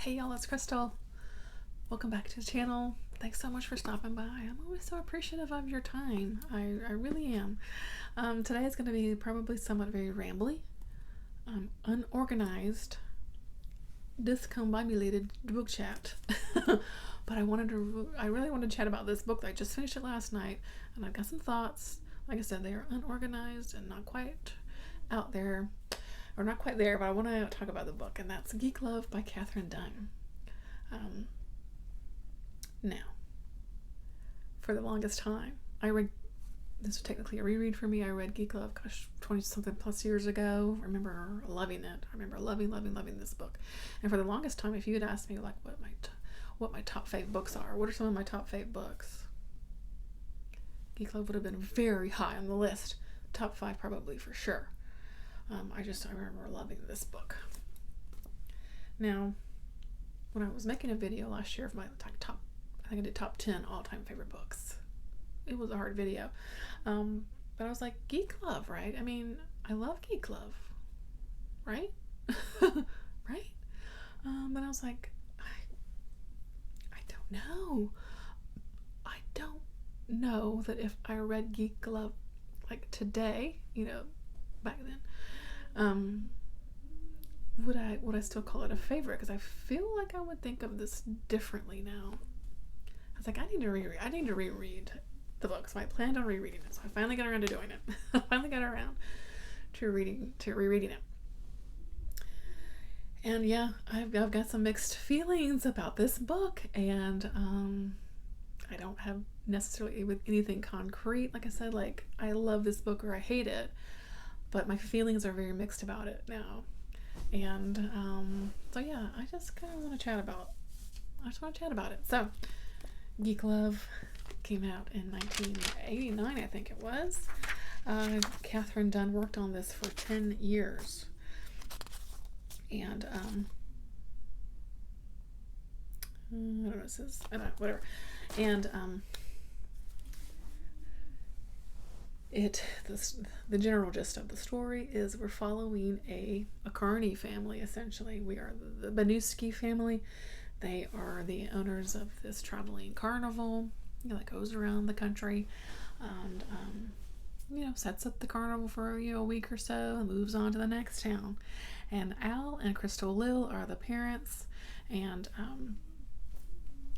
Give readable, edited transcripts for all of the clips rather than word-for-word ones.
Hey y'all, it's Crystal. Welcome back to the channel. Thanks so much for stopping by. I'm always so appreciative of your time. I really am. Today is going to be probably somewhat very rambly, unorganized, discombobulated book chat. But I really wanted to chat about this book. I just finished it last night, and I've got some thoughts. Like I said, they are unorganized and not quite out there, or not quite there, but I want to talk about the book, and that's Geek Love by Katherine Dunn. Now, for the longest time, I read, this was technically a reread for me. I read Geek Love, 20-something plus years ago. I remember loving it. I remember loving this book. And for the longest time, if you had asked me like what my top 5 books are, what are some of my top 5 books, Geek Love would have been very high on the list. Top 5 probably for sure. I remember loving this book. Now, when I was making a video last year of my top, I think I did top 10 all-time favorite books. It was a hard video. But I was like, Geek Love, right? I mean, I love Geek Love, right? Right? But I was like, I don't know. I don't know that if I read Geek Love like today, back then, would I still call it a favorite? Because I feel like I would think of this differently now. I was like, I need to reread the book. So I planned on rereading it. So I finally got around to doing it. I finally got around to rereading it. And yeah, I've got some mixed feelings about this book, and I don't have necessarily with anything concrete. Like I said, like I love this book or I hate it, but my feelings are very mixed about it now. And so yeah, I just kind of want to chat about it. So Geek Love came out in 1989, I think it was. Katherine Dunn worked on this for 10 years. And I don't know, whatever. And the general gist of the story is we're following a Carney family, essentially. We are the Banuski family. They are the owners of this traveling carnival, that goes around the country and sets up the carnival for a week or so and moves on to the next town. And Al and Crystal Lil are the parents, and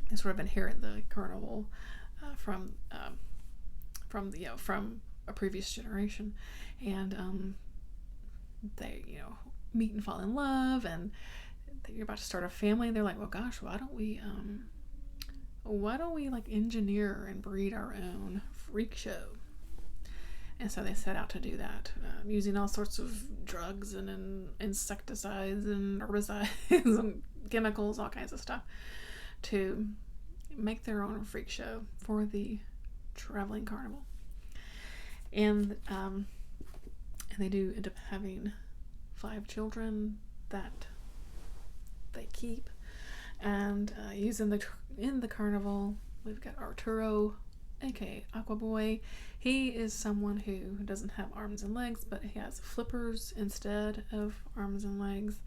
they sort of inherit the carnival from a previous generation, and they meet and fall in love, and they're about to start a family. And they're like, well, gosh, why don't we like engineer and breed our own freak show? And so they set out to do that, using all sorts of drugs and insecticides and herbicides and chemicals, all kinds of stuff, to make their own freak show for the traveling carnival. And they do end up having 5 children that they keep. And using in the carnival, we've got Arturo, aka Aquaboy. He is someone who doesn't have arms and legs, but he has flippers instead of arms and legs.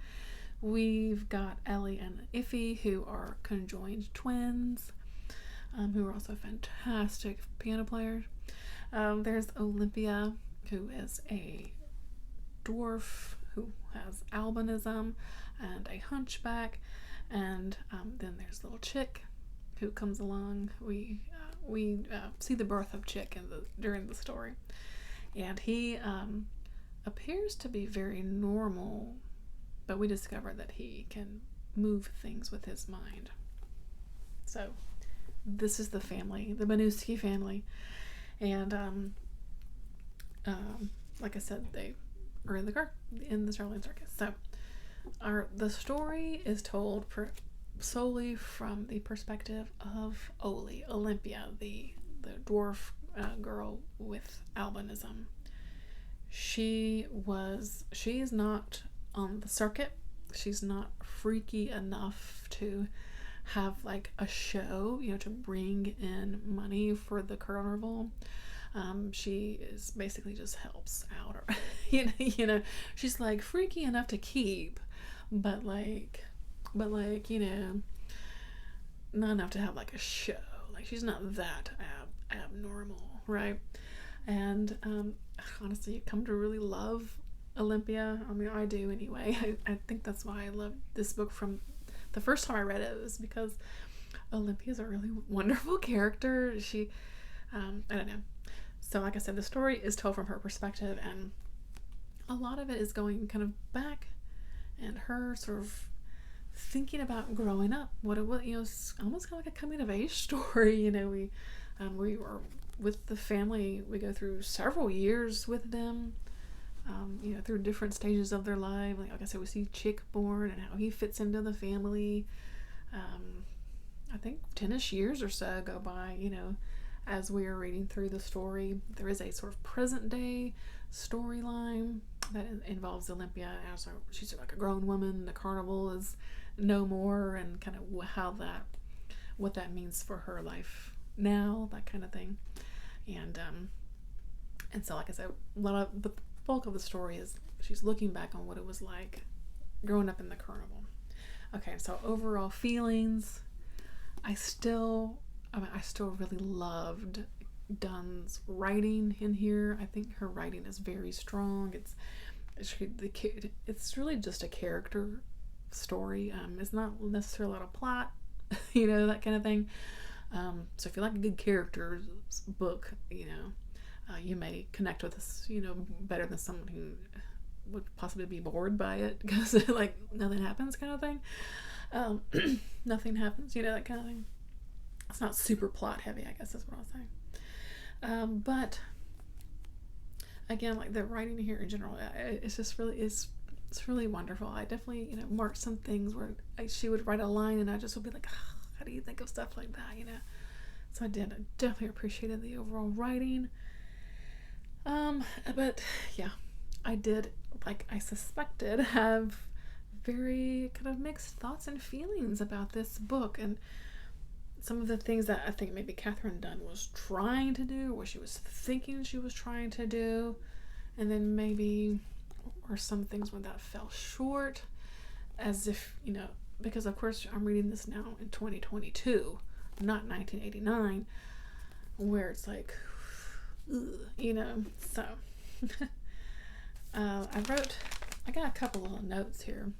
We've got Ellie and Iffy, who are conjoined twins, who are also fantastic piano players. There's Olympia, who is a dwarf who has albinism and a hunchback, and then there's little Chick, who comes along. We see the birth of Chick during the story, and he appears to be very normal, but we discover that he can move things with his mind. So this is the family, the Banuski family. And like I said, they are in the traveling circus. So the story is told solely from the perspective of Olympia, the dwarf girl with albinism. She is not on the circuit. She's not freaky enough to have like a show, to bring in money for the carnival. She is basically just helps out, or she's like freaky enough to keep, but like but like, not enough to have like a show. Like she's not that abnormal, right? And honestly, you come to really love Olympia. I mean, I do anyway. I think that's why I love this book from the first time I read it, was because Olympia's a really wonderful character. She, I don't know. So like I said, the story is told from her perspective, and a lot of it is going kind of back and her sort of thinking about growing up, what it was, it's almost kind of like a coming of age story. We were with the family, we go through several years with them, through different stages of their life. Like I said, we see Chick born and how he fits into the family. I think 10ish years or so go by, as we are reading through the story. There is a sort of present day storyline that involves Olympia as she's like a grown woman. The carnival is no more, and kind of what that means for her life now, that kind of thing. And so, like I said, the bulk of the story is she's looking back on what it was like growing up in the carnival. Okay, so overall feelings, I still really loved Dunn's writing in here. I think her writing is very strong. It's really just a character story. It's not necessarily a lot of plot, that kind of thing. So if you like a good characters book, you may connect with this, better than someone who would possibly be bored by it because like nothing happens kind of thing. Nothing happens, that kind of thing. It's not super plot heavy, I guess is what I'll say. But again, like the writing here in general, it's just really, it's really wonderful. I definitely, marked some things where she would write a line and I just would be like, oh, how do you think of stuff like that, So I definitely appreciated the overall writing. But yeah, I did, like I suspected, have very kind of mixed thoughts and feelings about this book, and some of the things that I think maybe Katherine Dunn was trying to do, or she was thinking she was trying to do, and then maybe, or some things where that fell short, as if, because of course I'm reading this now in 2022, not 1989, where it's like, ugh, so I got a couple little notes here.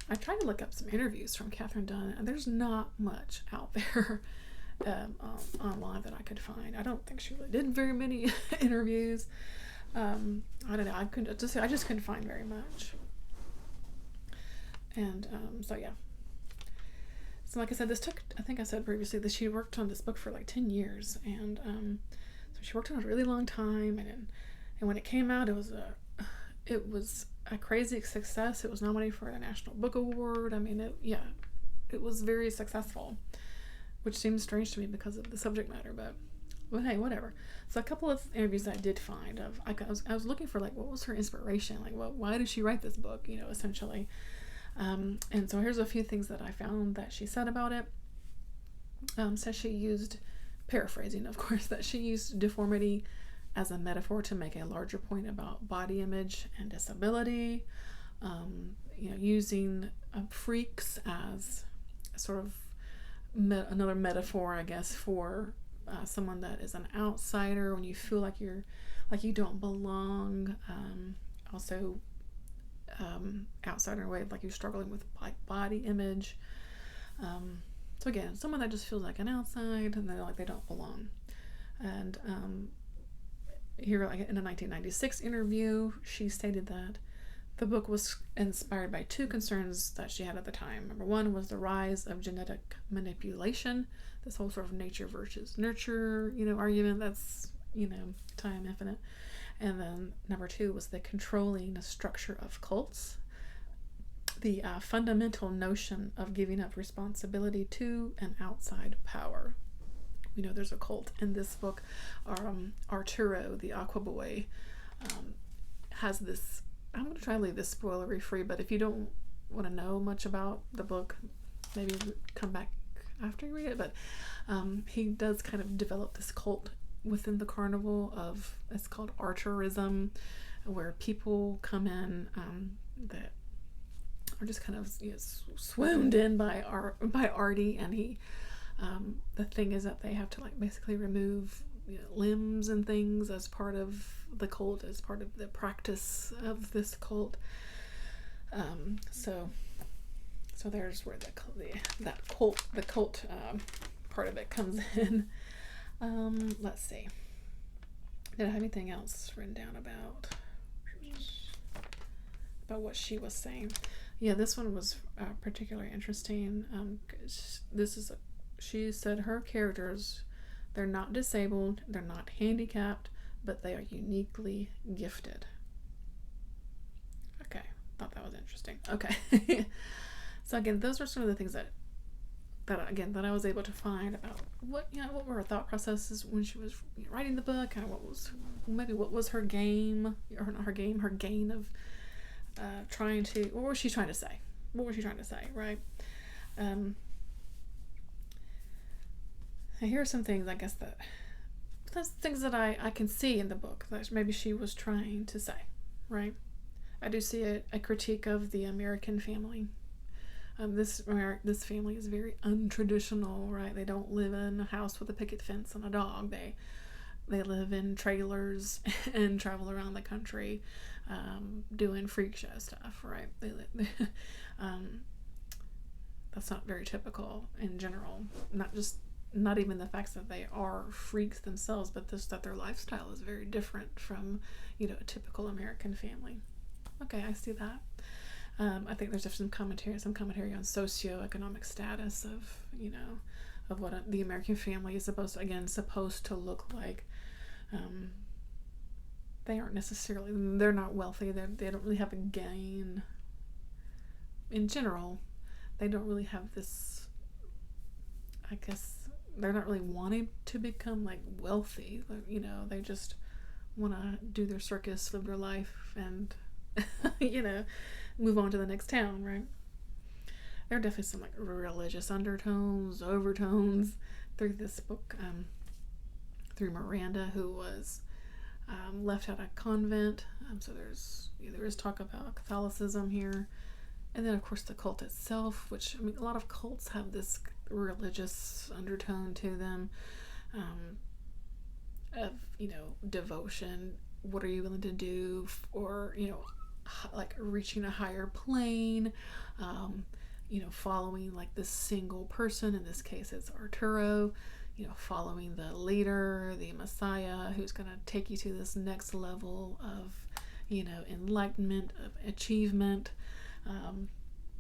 I tried to look up some interviews from Katherine Dunn, and there's not much out there online that I could find. I don't think she really did very many interviews. I don't know. I just couldn't find very much. And so yeah. So like I said, I think I said previously that she worked on this book for like 10 years, and so she worked on it a really long time, and when it came out, it was a crazy success. It was nominated for a National Book Award. I mean, it was very successful, which seems strange to me because of the subject matter, but hey, whatever. So a couple of interviews I did find I was looking for like, what was her inspiration? Like, why did she write this book, essentially. And so here's a few things that I found that she said about it. Says she used, paraphrasing of course, that she used deformity as a metaphor to make a larger point about body image and disability, using freaks as sort of another metaphor, I guess, for someone that is an outsider, when you feel like you don't belong. Also, outsider in a way, like you're struggling with like body image. So again, someone that just feels like an outside and they're like they don't belong. And here, like in a 1996 interview, she stated that the book was inspired by two concerns that she had at the time. Number one was the rise of genetic manipulation, this whole sort of nature versus nurture, argument that's, time infinite. And then number two was the controlling structure of cults, the fundamental notion of giving up responsibility to an outside power. We know there's a cult in this book. Arturo, the Aqua Boy, has this. I'm going to try to leave this spoilery free, but if you don't want to know much about the book, maybe come back after you read it. But he does kind of develop this cult within the carnival it's called Arturism, where people come in that are just kind of swooned in by Artie, and he the thing is that they have to like basically remove limbs and things as part of the cult, as part of the practice of this cult. So there's where the cult part of it comes in. Let's see. Did I have anything else written down about what she was saying? Yeah, this one was particularly interesting. She said her characters, they're not disabled, they're not handicapped, but they are uniquely gifted. Okay, thought that was interesting. Okay. So again, those are some of the things that I was able to find about what were her thought processes when she was writing the book, and what was her game, or not her game, her gain of what was she trying to say? What was she trying to say, right? Here are some things, I guess, that's things that I can see in the book that maybe she was trying to say, right? I do see a critique of the American family. This family is very untraditional, right? They don't live in a house with a picket fence and a dog. They live in trailers and travel around the country, doing freak show stuff, right? That's not very typical in general. Not even the fact that they are freaks themselves, but that their lifestyle is very different from, a typical American family. Okay, I see that. I think there's some commentary on socioeconomic status of what the American family is supposed to look like. They're not wealthy. They don't really have a gain. In general, they don't really have this, I guess, they're not really wanting to become like wealthy. They just want to do their circus, live their life, and move on to the next town, right? There are definitely some like religious overtones through this book, through Miranda, who was left out of convent. So there is talk about Catholicism here, and then of course the cult itself, which a lot of cults have this religious undertone to them, of devotion. What are you willing to do for like reaching a higher plane, following like this single person. In this case it's Arturo, following the leader, the Messiah, who's going to take you to this next level of enlightenment, of achievement.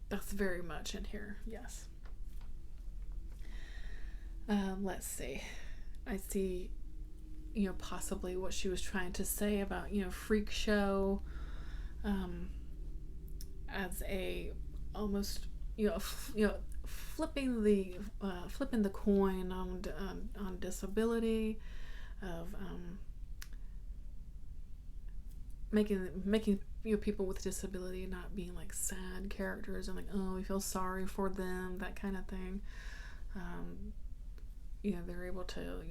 That's very much in here. Yes. Let's see. I see possibly what she was trying to say about freak show, as a almost flipping the coin on disability, of making people with disability not being like sad characters and like, oh, we feel sorry for them, that kind of thing. They're able to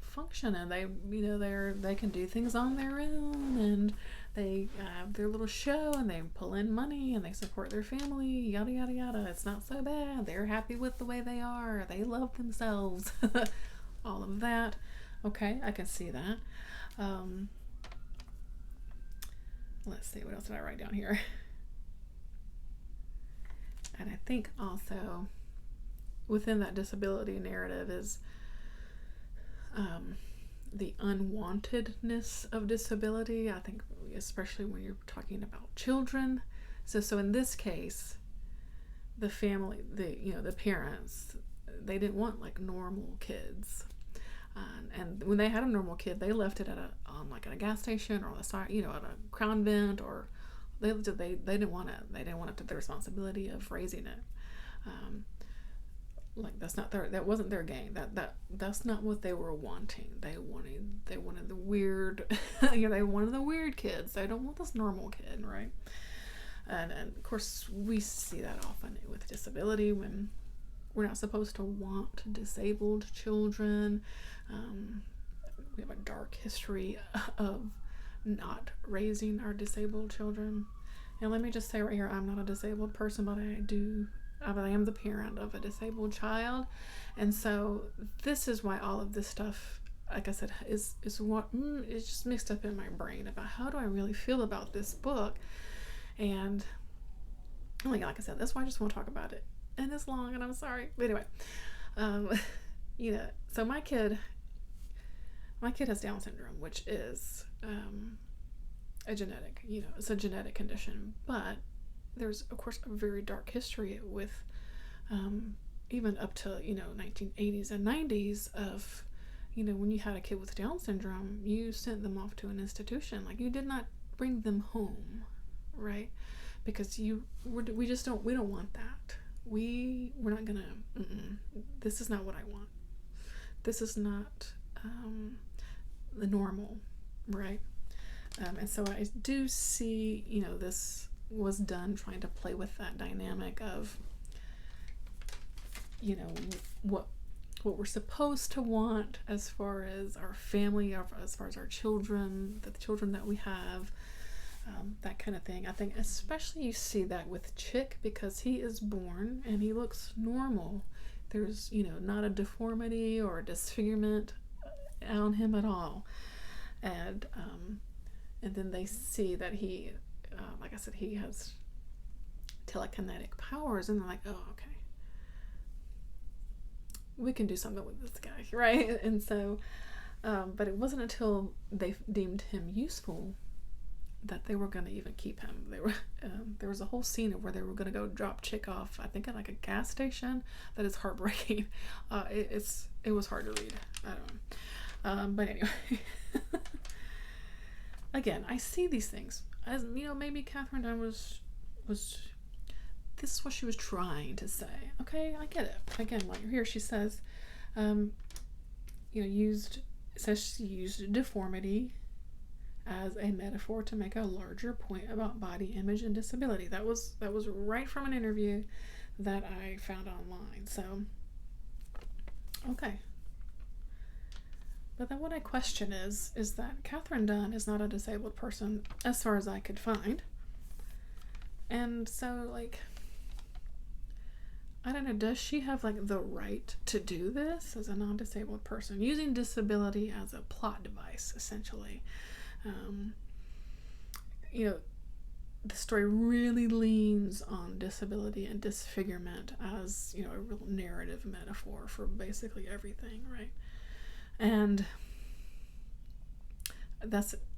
function, and they can do things on their own, and they have their little show, and they pull in money, and they support their family, yada yada yada. It's not so bad. They're happy with the way they are. They love themselves. All of that. Okay, I can see that. Let's see, what else did I write down here? And I think also within that disability narrative is the unwantedness of disability. I think especially when you're talking about children. So in this case, the family, the parents, they didn't want like normal kids. And when they had a normal kid, they left it at a gas station, or on the side, at a crown vent, or they didn't want it. They didn't want it to the responsibility of raising it. That wasn't their game. That's not what they were wanting. They wanted the weird, they wanted the weird kids. They don't want this normal kid, right? And of course we see that often with disability, when we're not supposed to want disabled children. We have a dark history of not raising our disabled children, And let me just say right here, I'm not a disabled person, but I am the parent of a disabled child. And so this is why all of this stuff, like I said, is what it's just mixed up in my brain about how do I really feel about this book. And like I said, that's why I just want to talk about it. And it's long, and I'm sorry. But anyway, so my kid has Down syndrome, which is it's a genetic condition. But there's, of course, a very dark history with even up to 1980s and 90s of when you had a kid with Down syndrome, you sent them off to an institution. Like, you did not bring them home, right? Because we don't want that. We're not gonna. This is not what I want. This is not the normal, right? And so I do see, this was done trying to play with that dynamic of, what we're supposed to want as far as our family, as far as our children, the children that we have, that kind of thing. I think especially you see that with Chick, because he is born and he looks normal. There's, not a deformity or a disfigurement on him at all. And then they see that he, like I said, he has telekinetic powers, and they're like, oh, okay, we can do something with this guy, right? And so, but it wasn't until they deemed him useful that they were going to even keep him. There was a whole scene of where they were going to go drop Chick off, I think at like a gas station. That is heartbreaking. It was hard to read. I don't know. But anyway, again, I see these things as, maybe Katherine Dunn was this is what she was trying to say. Okay, I get it. Again, while you're here, she says, she used deformity as a metaphor to make a larger point about body image and disability. That was right from an interview that I found online. So, okay. But then what I question is that Katherine Dunn is not a disabled person as far as I could find. And so, like, I don't know, does she have, like, the right to do this as a non-disabled person, using disability as a plot device, essentially? The story really leans on disability and disfigurement as, a real narrative metaphor for basically everything, right? And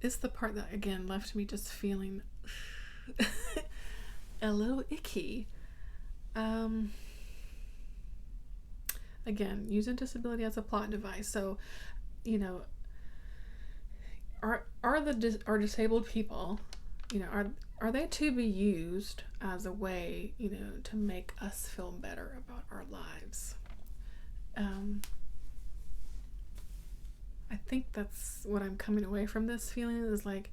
it's the part that, again, left me just feeling a little icky. Again, using disability as a plot device. So, are disabled people, are they to be used as a way, to make us feel better about our lives? I think that's what I'm coming away from this feeling is like,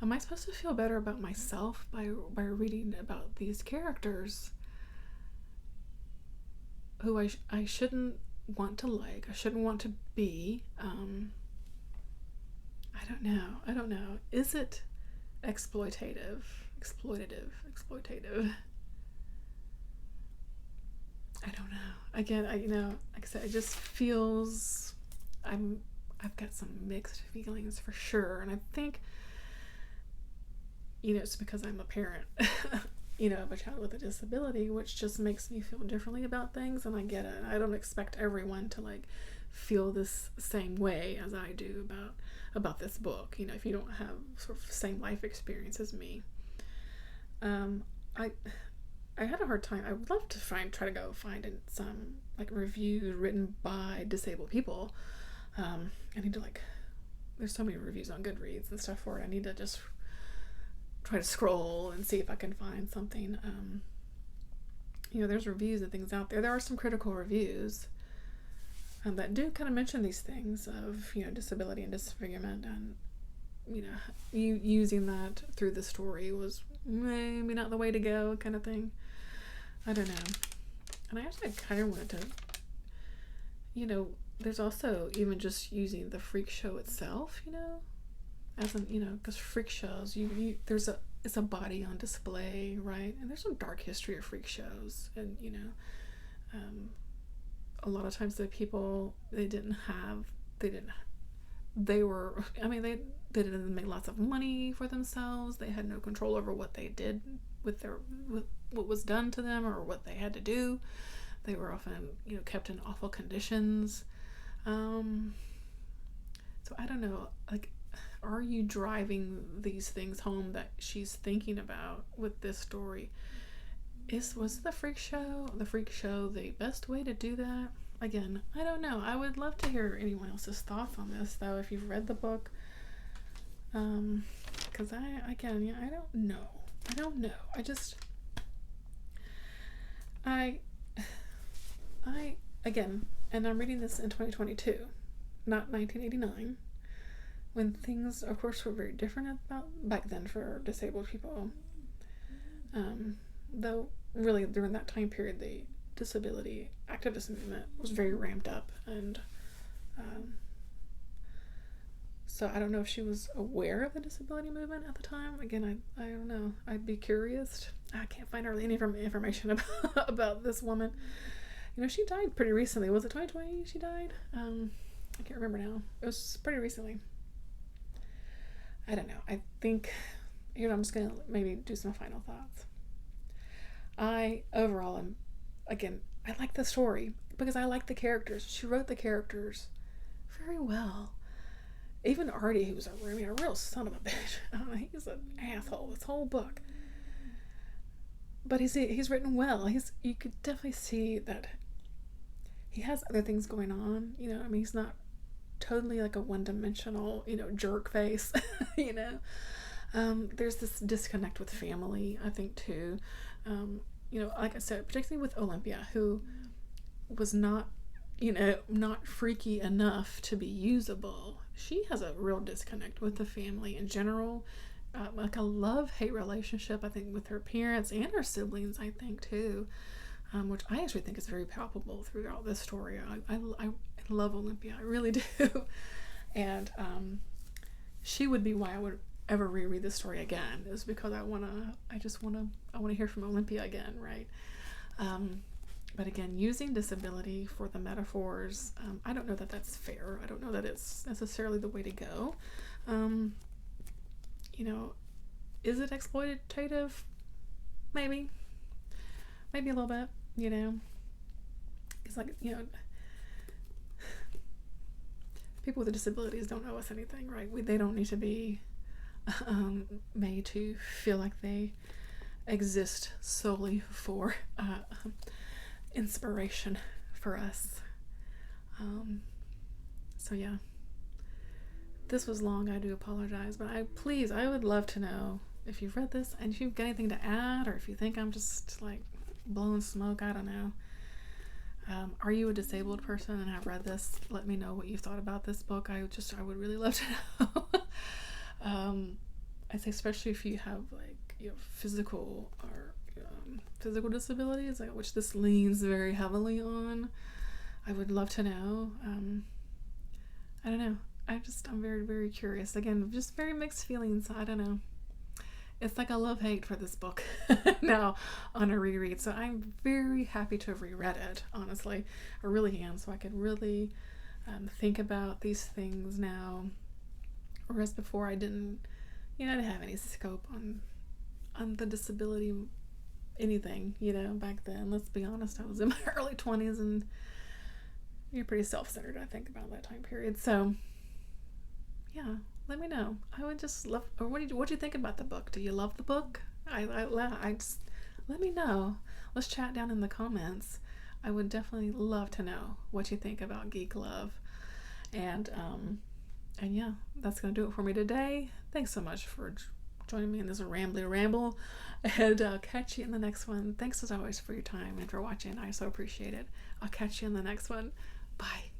am I supposed to feel better about myself by reading about these characters who I shouldn't want to like, I shouldn't want to be? I don't know. Is it exploitative? I don't know. Again, like I said, it just feels, I've got some mixed feelings for sure. And I think, it's because I'm a parent, of a child with a disability, which just makes me feel differently about things. And I get it. I don't expect everyone to, like, feel this same way as I do about this book, if you don't have sort of the same life experience as me. I had a hard time. I would love to try to go find some, like, reviews written by disabled people. I need to, like, there's so many reviews on Goodreads and stuff for it. I need to just try to scroll and see if I can find something. There's reviews and things out there. There are some critical reviews that do kind of mention these things of, disability and disfigurement, and, using that through the story was maybe not the way to go, kind of thing. I don't know. And I actually kind of wanted to, there's also even just using the freak show itself, as in, because freak shows, there's it's a body on display, right? And there's some dark history of freak shows, and a lot of times the people they were, I mean, they didn't make lots of money for themselves. They had no control over what they did with what was done to them or what they had to do. They were often, kept in awful conditions. So I don't know, like, are you driving these things home that she's thinking about with this story? Was the freak show the best way to do that? Again, I don't know. I would love to hear anyone else's thoughts on this, though, if you've read the book. Because I don't know. Again, and I'm reading this in 2022, not 1989, when things, of course, were very different about back then for disabled people. Though, really, during that time period, the disability activist movement was very ramped up, and so I don't know if she was aware of the disability movement at the time. Again, I don't know. I'd be curious. I can't find hardly any information about this woman. She died pretty recently. Was it 2020 she died? I can't remember now. It was pretty recently. I don't know. I think, I'm just going to maybe do some final thoughts. I like the story because I like the characters. She wrote the characters very well. Even Artie, who was a real son of a bitch. He's an asshole this whole book. But he's written well. You could definitely see that he has other things going on. He's not totally like a one-dimensional, jerk face. There's this disconnect with family, I think, too. Like I said, particularly with Olympia, who was not freaky enough to be usable. She has a real disconnect with the family in general, like a love-hate relationship, I think, with her parents and her siblings, I think, too, which I actually think is very palpable throughout this story. I love Olympia, I really do. And she would be why I would ever reread this story again, is because I want to hear from Olympia again, right? But again, using disability for the metaphors, I don't know that that's fair. I don't know that it's necessarily the way to go. Is it exploitative? Maybe a little bit, It's like, people with disabilities don't owe us anything, right? They don't need to be made to feel like they exist solely for inspiration for us. So yeah, this was long. I do apologize, but I would love to know if you've read this and if you've got anything to add, or if you think I'm just like blowing smoke. I don't know. Are you a disabled person and have read this? Let me know what you thought about this book. I would really love to know. I'd say especially if you have physical disabilities, which this leans very heavily on. I would love to know. I don't know. I'm very, very curious. Again, just very mixed feelings. I don't know. It's like a love-hate for this book now on a reread. So I'm very happy to have reread it, honestly. I really am. So I could really think about these things now. Whereas before I didn't have any scope on the disability anything, back then. Let's be honest, I was in my early 20s and you're pretty self-centered, I think, about that time period. So yeah, let me know. I would just love, or what do you think about the book? Do you love the book? I just, let me know. Let's chat down in the comments. I would definitely love to know what you think about Geek Love. And yeah, that's going to do it for me today. Thanks so much for joining me in this rambly ramble, and I'll catch you in the next one. Thanks as always for your time and for watching. I so appreciate it. I'll catch you in the next one. Bye.